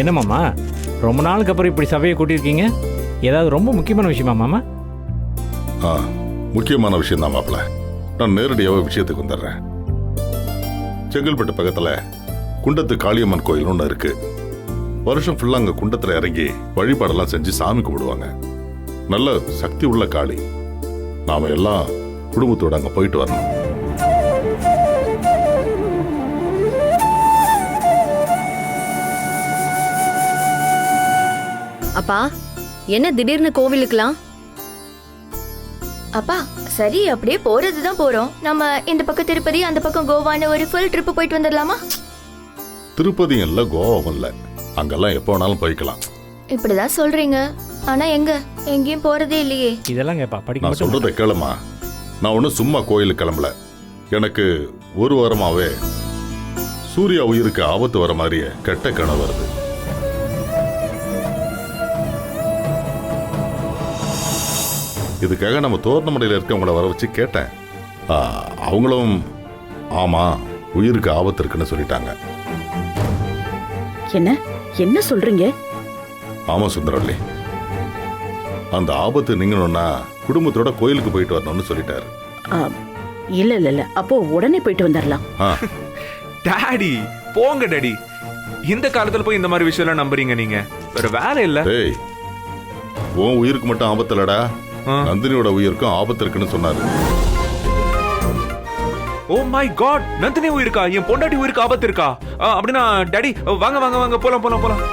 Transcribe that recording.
என்ன மாமா, ரொம்ப நாளுக்கு அப்புறம் இப்படி சபையை கூட்டியிருக்கீங்க? ஏதாவது ரொம்ப முக்கியமான விஷயமா மாமா? முக்கியமான விஷயம் தான் மாப்பிள்ள. நான் நேரடியாக விஷயத்துக்கு வந்துடுறேன். செங்கல்பட்டு பக்கத்துல குண்டத்து காளியம்மன் கோயில் ஒன்று இருக்கு. வருஷம் ஃபுல்லா அங்க குண்டத்துல இறங்கி வழிபாடெல்லாம் செஞ்சு சாமி கும்பிடுவாங்க. நல்ல சக்தி உள்ள காளி. நாம எல்லாம் குடும்பத்தோட அங்க போயிட்டு வரணும். அப்பா, என்ன திடீர்னு கோவிலுக்குலாம்? அப்பா சரி, அப்படியே போறதுதான் போறோம். நம்ம இந்த பக்கம் திருப்பதி, அந்த பக்கம் கோவான்னு ஒரு ஃபுல் ட்ரிப் போயிட்டு வந்துடலாமா? திருப்பதியும் இல்ல, கோவாவும் இல்ல, அங்கெல்லாம் எப்போ வேணாலும் போய்க்கலாம். இப்படிதான் சொல்றீங்க, ஆனா எங்கேயும் போறதே இல்லையே. இதெல்லாம் கேப்பா, படிக்க நான் சொல்றதை கேளுமா. நான் ஒன்றும் சும்மா கோயிலுக்கு கிளம்பல. எனக்கு ஒரு வாரமாவே சூர்யா உயிருக்கு ஆபத்து வர மாதிரியே கெட்ட கனவு வருது. இதுக்காக நம்ம தோரணமடையில் இருக்கவங்கள வர வச்சு கேட்டேன். அவங்களும் ஆமா உயிருக்கு ஆபத்து இருக்குன்னு சொல்லிட்டாங்க. என்ன சொல்றீங்க? ஆமா சுந்தரவல்லி, அந்த ஆபத்து நீங்கணும்னா குடும்பத்தோட கோயிலுக்கு போயிட்டு வரணும்னு சொல்லிட்டாரு. இல்ல அப்போ உடனே போயிட்டு வந்துடலாம். டாடி போங்க டாடி, இந்த காலத்துல போய் இந்த மாதிரி விஷயம் எல்லாம் நம்புறீங்க நீங்க? வேற வேலை இல்ல. ஏய், உன் உயிருக்கு மட்டும் ஆபத்து இல்லடா, நந்தினியோட உயிருக்கும் ஆபத்து இருக்குன்னு சொன்னாரு. ஓ மை காட், நந்தினி உயிருக்கா? என் பொண்டாட்டி உயிருக்கு ஆபத்து இருக்கா? அப்படின்னா டாடி வாங்க வாங்க வாங்க போலாம் போலாம் போலாம்.